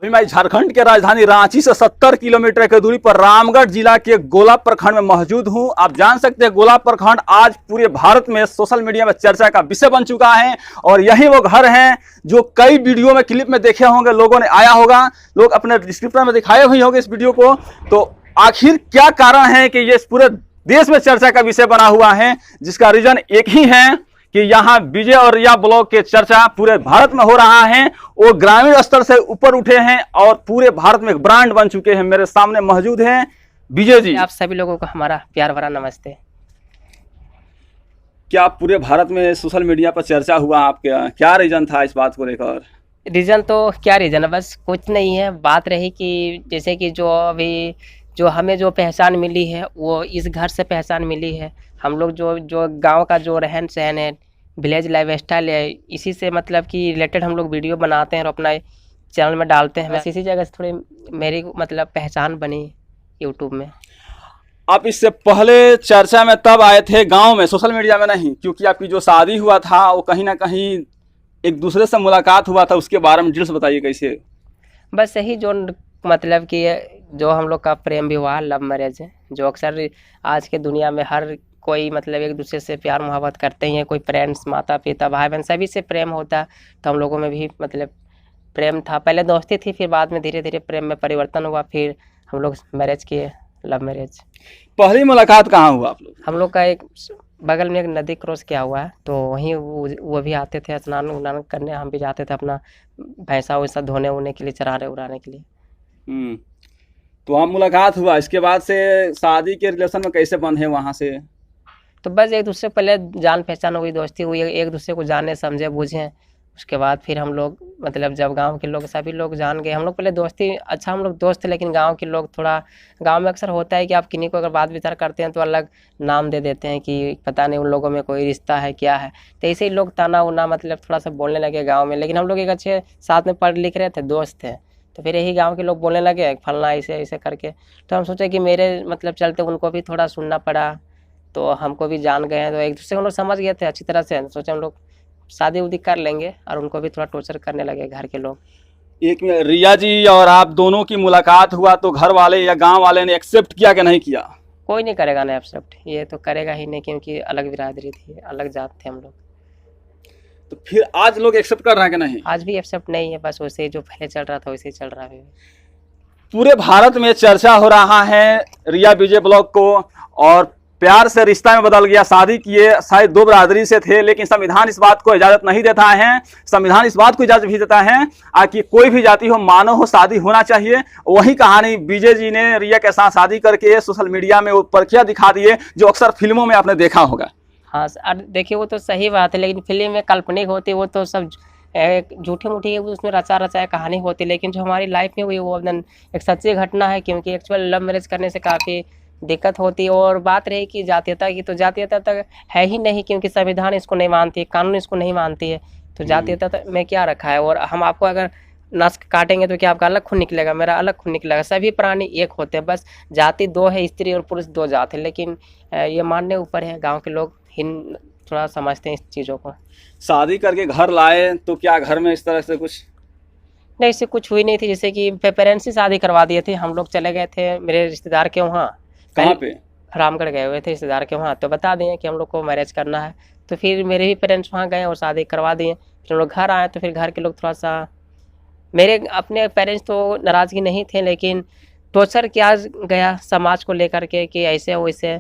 अभी मैं झारखंड के राजधानी रांची से 70 किलोमीटर की दूरी पर रामगढ़ जिला के गोला प्रखंड में मौजूद हूं। आप जान सकते हैं गोला प्रखंड आज पूरे भारत में सोशल मीडिया में चर्चा का विषय बन चुका है और यही वो घर हैं जो कई वीडियो में क्लिप में देखे होंगे, लोगों ने आया होगा, लोग अपने डिस्क्रिप्शन में दिखाए हुए होंगे इस वीडियो को। तो आखिर क्या कारण है कि ये पूरे देश में चर्चा का विषय बना हुआ है, जिसका रीजन एक ही है कि यहाँ विजय और रिया ब्लॉग के चर्चा पूरे भारत में हो रहा है। वो ग्रामीण स्तर से ऊपर उठे हैं और पूरे भारत में एक ब्रांड बन चुके हैं। मेरे सामने मौजूद हैं विजय जी। आप सभी लोगों को हमारा प्यार भरा नमस्ते। क्या पूरे भारत में सोशल मीडिया पर चर्चा हुआ, आपका क्या रीजन था इस बात को लेकर? रीज़न तो क्या रीज़न है, बस कुछ नहीं है। बात रही कि जैसे कि जो हमें जो पहचान मिली है वो इस घर से पहचान मिली है। हम लोग जो गांव का जो रहन सहन है, विलेज लाइफ स्टाइल है, इसी से मतलब कि रिलेटेड हम लोग वीडियो बनाते हैं और अपना चैनल में डालते हैं। बस इसी जगह से थोड़ी मेरी मतलब पहचान बनी यूट्यूब में। आप इससे पहले चर्चा में तब आए थे गांव में, सोशल मीडिया में नहीं, क्योंकि आपकी जो शादी हुआ था वो कहीं ना कहीं एक दूसरे से मुलाकात हुआ था, उसके बारे में डिटेल्स बताइए कैसे? बस यही जो मतलब कि जो हम लोग का प्रेम विवाह लव मैरिज है, जो अक्सर आज के दुनिया में हर कोई मतलब एक दूसरे से प्यार मोहब्बत करते ही हैं। कोई पेरेंट्स, माता पिता, भाई बहन सभी से प्रेम होता है, तो हम लोगों में भी मतलब प्रेम था। पहले दोस्ती थी, फिर बाद में धीरे धीरे प्रेम में परिवर्तन हुआ, फिर हम लोग मैरिज किए, लव मैरिज। पहली मुलाकात कहाँ हुआ आप लोग? हम लोग का एक बगल में एक नदी क्रॉस किया हुआ है, तो वहीं वो भी आते थे स्नान उनान करने, हम भी जाते थे अपना भैंसा वैसा धोने वोने के लिए, चराने उड़ाने के लिए। तो वहाँ मुलाकात हुआ, इसके बाद से शादी के रिलेशन में कैसे बंधे वहाँ से? तो बस एक दूसरे पहले जान पहचान हुई, दोस्ती हुई, एक दूसरे को जाने समझे बूझे। उसके बाद फिर हम लोग मतलब जब गांव के लोग सभी लोग जान गए, हम लोग पहले दोस्ती अच्छा हम लोग दोस्त थे, लेकिन गांव के लोग थोड़ा, गांव में अक्सर होता है कि आप किन्हीं को अगर बात विचार करते हैं तो अलग नाम दे देते हैं कि पता नहीं उन लोगों में कोई रिश्ता है क्या है। तो ऐसे ही लोग ताना उना मतलब थोड़ा सा बोलने लगे गाँव में। लेकिन हम लोग एक अच्छे साथ में पढ़ लिख रहे थे, दोस्त थे, तो फिर यही गांव के लोग बोलने लगे फलना ऐसे ऐसे करके। तो हम सोचे कि मेरे मतलब चलते उनको भी थोड़ा सुनना पड़ा, तो हमको भी जान गए हैं, तो एक दूसरे को हम लोग समझ गए थे अच्छी तरह से। सोचे हम लोग शादी उदी कर लेंगे, और उनको भी थोड़ा टॉर्चर करने लगे घर के लोग। एक मिनट, रिया जी और आप दोनों की मुलाकात हुआ तो घर वाले या गांव वाले ने एक्सेप्ट किया कि नहीं किया? कोई नहीं करेगा ना एक्सेप्ट, ये तो करेगा ही नहीं, क्योंकि अलग बिरादरी थी, अलग जात थे हम लोग। तो फिर आज लोग एक्सेप्ट कर रहे हैं कि नहीं? आज भी एक्सेप्ट नहीं है, बस वैसे जो पहले चल रहा था वैसे ही चल रहा है। पूरे भारत में चर्चा हो रहा है रिया विजय ब्लॉग को, और प्यार से रिश्ता में बदल गया, शादी किए, शायद दो बरादरी से थे, लेकिन संविधान इस बात को इजाजत नहीं देता है। संविधान इस बात को इजाजत भी देता है कि कोई भी जाति हो, मानव हो, शादी होना चाहिए। वही कहानी विजय जी ने रिया के साथ शादी करके सोशल मीडिया में परखिया दिखा दिए, जो अक्सर फिल्मों में आपने देखा होगा। हाँ देखिए, वो तो सही बात है, लेकिन फिल्म में काल्पनिक होती, वो तो सब झूठी मूठी उसमें रचा रचाया कहानी होती। लेकिन जो हमारी लाइफ में हुई वो एक सच्ची घटना है, क्योंकि एक्चुअल लव मैरिज करने से काफ़ी दिक्कत होती है। और बात रही कि जातीयता की, तो जातीयता तक है ही नहीं, क्योंकि संविधान इसको नहीं मानती है, कानून इसको नहीं मानती है, तो जातीयता में क्या रखा है। और हम आपको अगर नस काटेंगे तो क्या आपका अलग खून निकलेगा, मेरा अलग खून निकलेगा। सभी प्राणी एक होते हैं, बस जाति दो है, स्त्री और पुरुष दो जात है। लेकिन ये मानने ऊपर है, गाँव के लोग थोड़ा समझते हैं इस चीज़ों को। शादी करके घर लाए तो क्या घर में इस तरह से कुछ नहीं, इससे कुछ हुई नहीं थी। जैसे कि पेरेंट्स ही शादी करवा दिए थे, हम लोग चले गए थे मेरे रिश्तेदार के वहाँ। कहाँ पे? रामगढ़ गए हुए थे रिश्तेदार के वहाँ, तो बता दिए कि हम लोग को मैरिज करना है, तो फिर मेरे भी पेरेंट्स वहाँ गए और शादी करवा दिए। फिर हम लोग घर आए, तो फिर घर के लोग थोड़ा सा, मेरे अपने पेरेंट्स तो नाराज़गी नहीं थे, लेकिन टॉर्चर किया गया समाज को लेकर के कि ऐसे वैसे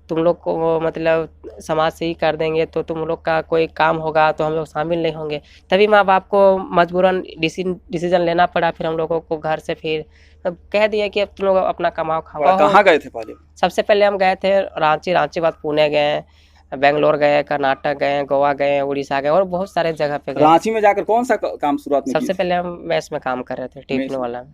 तुम लोग को मतलब समाज से ही कर देंगे, तो तुम लोग का कोई काम होगा तो हम लोग शामिल नहीं होंगे। तभी माँ बाप को मजबूरन डिसीजन लेना पड़ा। फिर हम लोगों को घर से फिर कह दिया कि अब तुम लोग अपना कमाओ खाओ। कहाँ गए थे पहले? सबसे पहले हम गए थे रांची बाद पुणे गए, बेंगलोर गए, कर्नाटक गए, गोवा गए, उड़ीसा गए, और बहुत सारे जगह पे गए। रांची में जाकर कौन सा काम शुरुआत में? सबसे पहले हम मेस में काम कर रहे थे, टिफिन वाला में।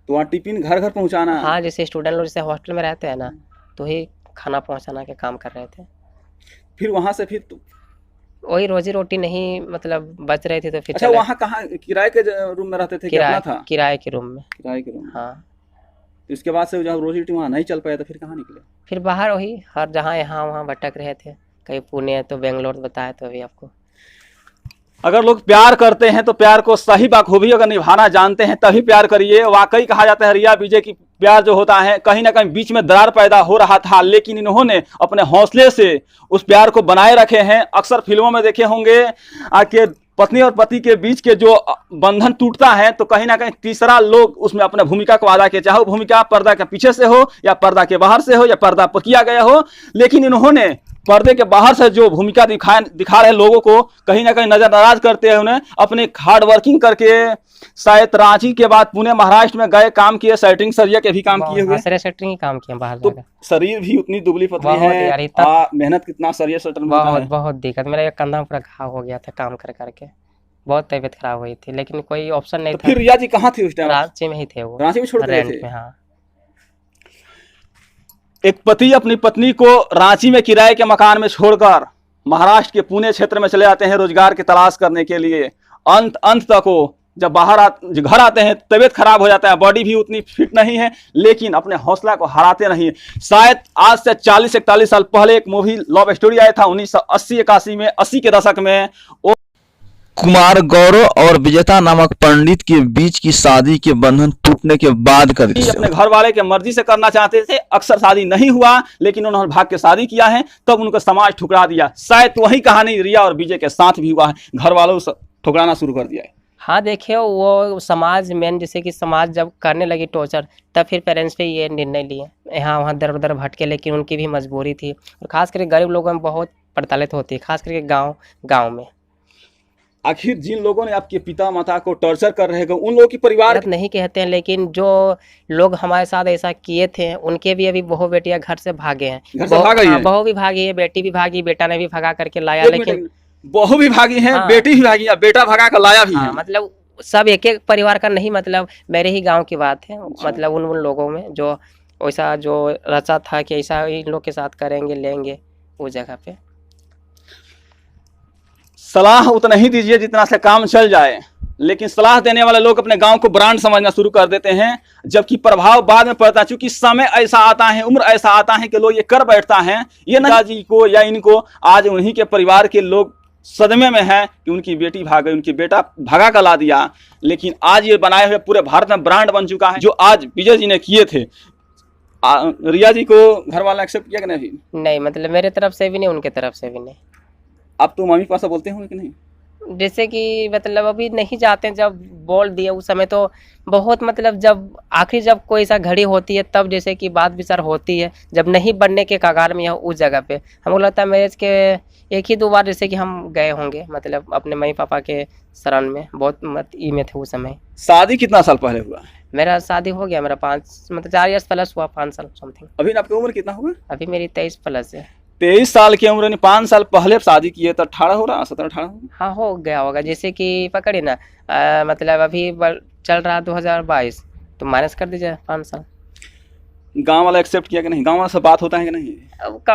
तो वहाँ टिफिन घर घर पहुँचाना? हाँ, जैसे स्टूडेंट लोग जैसे हॉस्टल में रहते हैं ना, तो ही खाना पहुँचाना के काम कर रहे थे। फिर वहाँ से फिर वही रोजी रोटी नहीं मतलब बच रही थी, तो फिर अच्छा, वहाँ कहाँ किराए के रूम में रहते थे? किराया था? किराए के रूम में। किराए के रूम? हाँ। तो इसके बाद से जब रोजी रोटी वहाँ नहीं चल पाया तो फिर कहाँ निकले? फिर बाहर वही हर जहाँ यहाँ वहाँ भटक रहे थे, कहीं पुणे तो बेंगलोर बताया तो अभी आपको। अगर लोग प्यार करते हैं तो प्यार को सही बखूबी अगर निभाना जानते हैं तभी प्यार करिए। वाकई कहा जाता है रिया विजय की प्यार जो होता है कहीं ना कहीं बीच में दरार पैदा हो रहा था, लेकिन इन्होंने अपने हौसले से उस प्यार को बनाए रखे हैं। अक्सर फिल्मों में देखे होंगे कि पत्नी और पति के बीच के जो बंधन टूटता है तो कहीं ना कहीं तीसरा लोग उसमें अपने भूमिका को अदा किया, चाहे वो भूमिका पर्दा के पीछे से हो या पर्दा के बाहर से हो या पर्दा पर किया गया हो, लेकिन इन्होंने पर्दे के बाहर से जो भूमिका दिखा रहे लोगों को कहीं ना कहीं नजरअंदाज करते हैं। उन्हें अपने हार्ड वर्किंग करके शायद रांची के बाद पुणे महाराष्ट्र में गए, काम किए, सेटिंग सरिया के भी काम किए हुए, सेटिंग ही काम किए बाहर। तो शरीर भी उतनी दुबली पतली है, मेहनत कितना सरिया सेटर में होता है। बहुत दिक्कत, मेरा एक कंधा पूरा घाव हो गया था काम कर करके, बहुत तबीयत खराब हुई थी, लेकिन कोई ऑप्शन नहीं था। फिर रिया जी कहाँ थे उस टाइम? रांची में ही थे वो, रांची में छोड़ गए थे। हाँ। एक पति अपनी पत्नी को रांची में किराए के मकान में छोड़कर महाराष्ट्र के पुणे क्षेत्र में चले आते हैं रोजगार की तलाश करने के लिए। अंत तक हो जब घर आते हैं तबीयत खराब हो जाता है, बॉडी भी उतनी फिट नहीं है, लेकिन अपने हौसला को हराते नहीं। शायद आज से 40-41 साल पहले एक मूवी लव स्टोरी आया था 1980-81 में, 80 के दशक में। कुमार गौरव और विजेता नामक पंडित के बीच की शादी के बंधन टूटने के बाद का दृश्य। अपने घर वाले के मर्जी से करना चाहते थे, अक्सर शादी नहीं हुआ, लेकिन उन्होंने भाग के शादी किया है, तब उनको समाज ठुकरा दिया। शायद वही कहानी रिया और विजय के साथ भी हुआ है, घर वालों से ठुकराना शुरू कर दिया है। हाँ देखिए, वो समाज मेन जैसे कि समाज जब करने लगी टॉर्चर, तब फिर पेरेंट्स पे ये निर्णय लिए, यहाँ वहाँ दर उधर भटके, लेकिन उनकी भी मजबूरी थी। और खास करके गरीब लोगों में बहुत प्रताड़ित होती है, खास करके गाँव में। आखिर जिन लोगों ने आपके पिता माता को टॉर्चर कर रहे हैं उन लोगों की परिवार नहीं कहते हैं, लेकिन जो लोग हमारे साथ ऐसा किए थे उनके भी अभी बहू बेटियां घर से भागे हैं। बहू भी भागी है, बेटी भी भागी, बेटा ने भी भगा करके लाया, लेकिन बहू भी भागी है, बेटी भी भागी है, बेटा भगा कर लाया भी है। मतलब सब एक एक परिवार का नहीं, मतलब मेरे ही गाँव की बात है। मतलब उन लोगों में जो वैसा जो रचा था कि ऐसा इन लोग के साथ करेंगे लेंगे, वो जगह पे सलाह उतना ही दीजिए जितना से काम चल जाए। लेकिन सलाह देने वाले लोग अपने गांव को ब्रांड समझना शुरू कर देते हैं, जबकि प्रभाव बाद में पड़ता है। चूंकि समय ऐसा आता है, उम्र ऐसा आता है कि लोग ये कर बैठता है। ये नेताजी को या इनको आज उन्हीं के परिवार के लोग सदमे में है कि उनकी बेटी भाग गई, उनकी बेटा भगा कर ला दिया। लेकिन आज ये बनाए हुए पूरे भारत में ब्रांड बन चुका है, जो आज विजय जी ने किए थे। रिया जी को घर वाला एक्सेप्ट किया कि नहीं? नहीं, मतलब मेरे तरफ से भी नहीं, उनके तरफ से भी नहीं। अब तो मम्मी पापा बोलते होंगे कि नहीं? जैसे कि मतलब अभी नहीं जाते, जब बोल दिए उस समय तो बहुत, मतलब जब आखिर जब कोई ऐसा घड़ी होती है तब जैसे कि बात विचार होती है। जब नहीं बनने के कगार में है उस जगह पे, हमको लगता है मैरिज के 1 ही 2 बार जैसे कि हम गए होंगे, मतलब अपने मम्मी पापा के शरण में, बहुत में थे उस समय। शादी कितना साल पहले हुआ? मेरा शादी हो गया, मेरा 4 इयर्स प्लस हुआ, 5 साल समथिंग। अभी आपकी उम्र कितना हुआ? अभी मेरी 23 प्लस है। 23 साल की उम्र में 5 साल पहले शादी किए तो 18 हो रहा, 17-18? हाँ हो गया होगा, जैसे कि पकड़े ना, मतलब अभी चल रहा 2022, तो माइनस कर दीजिए 5 साल। गांव वाला एक्सेप्ट किया कि नहीं? गांव वाला से बात होता है कि नहीं?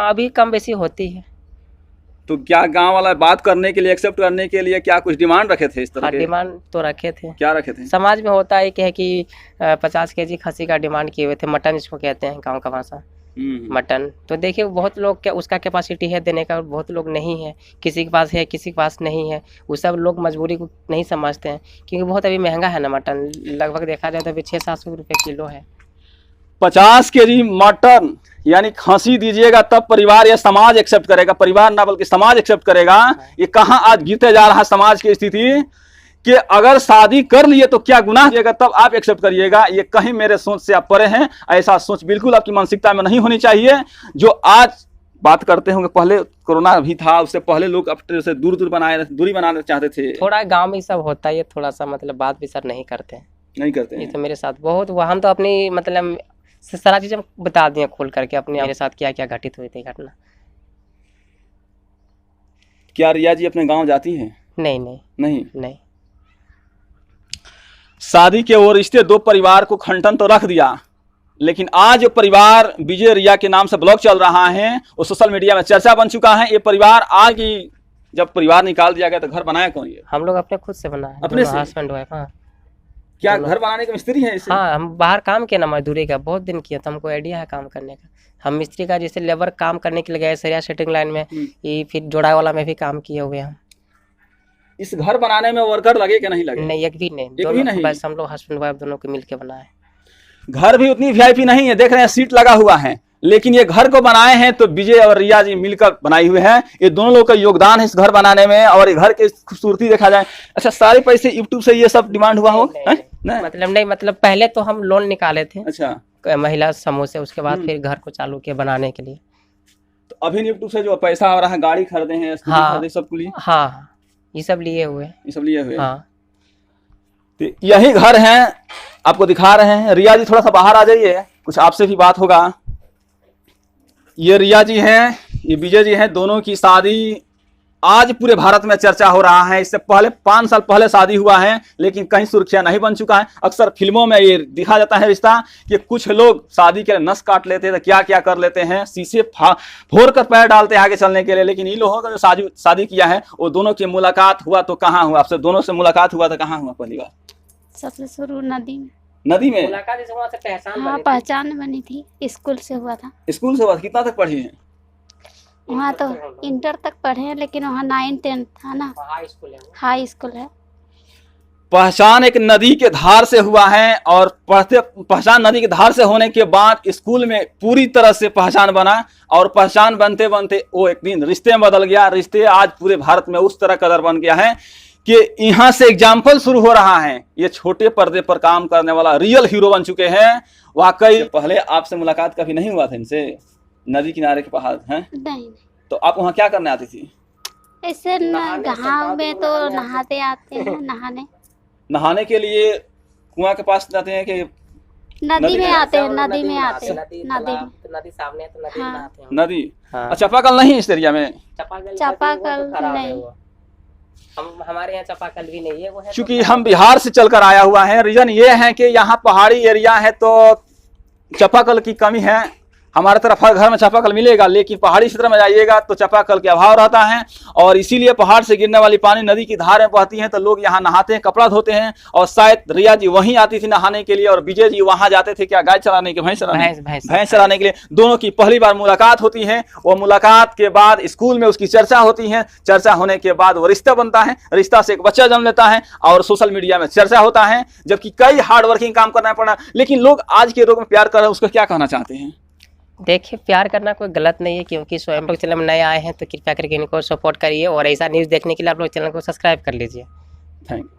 अभी कम बेसी होती है। तो क्या गांव वाला बात करने के लिए, एक्सेप्ट करने के लिए क्या कुछ डिमांड रखे थे इस तरह के? डिमांड तो रखे थे। क्या रखे थे? समाज में होता है कि 50 kg खसी का डिमांड किए हुए थे, मटन जिसको कहते हैं गाँव का भाषा, मटन। तो देखिए बहुत लोग क्या उसका कैपेसिटी है देने का, बहुत लोग नहीं है, किसी के पास है किसी के पास नहीं है। वो सब लोग मजबूरी को नहीं समझते हैं, क्योंकि बहुत अभी महंगा है ना मटन, लगभग देखा जाए तो अभी 600-700 रुपये किलो है। 50 kg मटन यानी खसी दीजिएगा तब परिवार या समाज एक्सेप्ट करेगा, परिवार ना बल्कि समाज एक्सेप्ट करेगा। ये कहाँ आज गिरते जा रहा है समाज की स्थिति कि अगर शादी कर लिए तो क्या गुनाह किएगा तब आप एक्सेप्ट करिएगा। ये कहीं मेरे सोच से आप परे हैं, ऐसा सोच बिल्कुल आपकी मानसिकता में नहीं होनी चाहिए। जो आज बात करते होंगे, पहले कोरोना भी था, उससे पहले लोग अपने से दूरी बनाना चाहते थे। थोड़ा गाँव में सब होता है, थोड़ा सा मतलब बात विचार नहीं करते हैं। ये तो मेरे साथ बहुत हुआ। हम तो अपनी मतलब सारा चीज़ बता दिए खोल करके, अपने मेरे साथ क्या क्या घटित हुई थी घटना। क्या रिया जी अपने गांव जाती हैं? नहीं। शादी के वो रिश्ते, 2 परिवार को खंडन तो रख दिया, लेकिन आज जो परिवार विजय रिया के नाम से ब्लॉग चल रहा है वो सोशल मीडिया में चर्चा बन चुका है। ये परिवार आज की, जब परिवार निकाल दिया गया तो घर बनाया कौन? ये हम लोग अपने खुद से बनाए, अपने से हस्बैंड वाइफ। हाँ, क्या घर बनाने के मिस्त्री हैं इसे? हाँ, हम बाहर काम किया ना, मजदूरी का बहुत दिन किया, तो हमको आइडिया है काम करने का। हम मिस्त्री का जैसे लेबर काम करने के लिए गए सरिया सेटिंग लाइन में, ये फिर जोड़ा वाला में भी काम किए हुए हम। इस घर बनाने में वर्कर लगे कि नहीं लगे? नहीं, एक भी नहीं, एक भी दोनों नहीं? बस हम लोग हस्बैंड वाइफ दोनों को मिल के बनाए। घर भी उतनी वीआईपी नहीं है, देख रहे हैं सीट लगा हुआ है, लेकिन ये घर को बनाए हैं तो विजय और रिया जी मिलकर बनाई हुए हैं। ये दोनों लोग का योगदान है इस घर बनाने में। और ये घर की खूबसूरती देखा जाए, अच्छा सारे पैसे यूट्यूब से ये सब डिमांड हुआ हो? नहीं। मतलब पहले तो हम लोन निकाले थे अच्छा, महिला समूह से, उसके बाद फिर घर को चालू किया बनाने के लिए। तो अभी यूट्यूब से जो पैसा आ रहा है, गाड़ी खरीदे हैं, स्कूटी हाँ। खरीदे, सब लिए, हाँ, ये सब लिए हुए हैं। ये सब लिए हुए। हाँ, तो यही घर है, आपको दिखा रहे हैं। रिया जी थोड़ा सा बाहर आ जाइए, कुछ आपसे भी बात होगा। ये रिया जी हैं, ये विजय जी हैं, दोनों की शादी आज पूरे भारत में चर्चा हो रहा है। इससे पहले 5 साल पहले शादी हुआ है, लेकिन कहीं सुर्खियां नहीं बन चुका है। अक्सर फिल्मों में ये दिखा जाता है रिश्ता कि कुछ लोग शादी के लिए नस काट लेते हैं, तो क्या क्या कर लेते हैं, शीशे फोड़ कर पैर डालते हैं आगे चलने के लिए। लेकिन इन लोगों का जो शादी किया है, वो दोनों की मुलाकात हुआ तो कहाँ हुआ? आपसे दोनों से मुलाकात हुआ तो कहाँ हुआ पहली बार? सबसे शुरू नदी में। नदी में? मुलाकात इस वहाँ से पहचान हाँ, बनी थी। पहचान बनी थी, स्कूल से हुआ था। स्कूल से बात कितना तक पढ़ी है? वहाँ तो इंटर तक पढ़े हैं, लेकिन वहाँ 9, 10 था ना, हाई स्कूल है वो। हाई स्कूल है। पहचान एक नदी के धार से हुआ है, और पहचान नदी के धार से होने के बाद स्कूल में पूरी तरह से पहचान बना, और पहचान बनते बनते वो एक दिन रिश्ते में बदल गया। रिश्ते आज पूरे भारत में उस तरह कदर बन गया है कि यहाँ से एग्जाम्पल शुरू हो रहा है। ये छोटे पर्दे पर काम करने वाला रियल हीरो बन चुके हैं वाकई। पहले आपसे मुलाकात कभी नहीं हुआ था इनसे? नदी किनारे के पहाड़ हैं, नहीं, तो आप वहाँ क्या करने आती थी? ऐसे गाँव में तो नहाते आते हैं, नहाने के लिए कुआं के पास जाते हैं कि नदी में आते हैं, नदी में आते हैं, नदी नदी में। नदी सामने है तो नदी में हाँ। नहाते हैं। नदी? हाँ। अच्छा, चापाकल नहीं इस एरिया में? चापाकल नहीं। हम हमारे यहाँ चापाकल भी नहीं है, वो है क्योंकि हम बिहार से चलकर आया हुआ है। रीजन ये है कि यहाँ पहाड़ी एरिया है तो चापाकल की कमी है। हमारे तरफ हर घर में चापाकल मिलेगा, लेकिन पहाड़ी क्षेत्र में जाइएगा तो चापाकल के अभाव रहता है। और इसीलिए पहाड़ से गिरने वाली पानी नदी की धार में बहती है, तो लोग यहाँ नहाते हैं, कपड़ा धोते हैं। और शायद रिया जी वहीं आती थी नहाने के लिए, और विजय जी वहां जाते थे क्या, गाय चराने के, भैंस चराने के लिए। दोनों की पहली बार मुलाकात होती है। वो मुलाकात के बाद स्कूल में उसकी चर्चा होती है। चर्चा होने के बाद वो रिश्ता बनता है, रिश्ता से एक बच्चा जन्म लेता है, और सोशल मीडिया में चर्चा होता है। जबकि कई हार्ड वर्किंग काम करना पड़ा, लेकिन लोग आज के रोग में प्यार कर रहे हैं, उसको क्या कहना चाहते हैं? देखिए, प्यार करना कोई गलत नहीं है, क्योंकि स्वयं लोग चैनल में नए आए हैं तो कृपया करके इनको सपोर्ट करिए, और ऐसा न्यूज़ देखने के लिए आप लोग चैनल को सब्सक्राइब कर लीजिए। Thank you.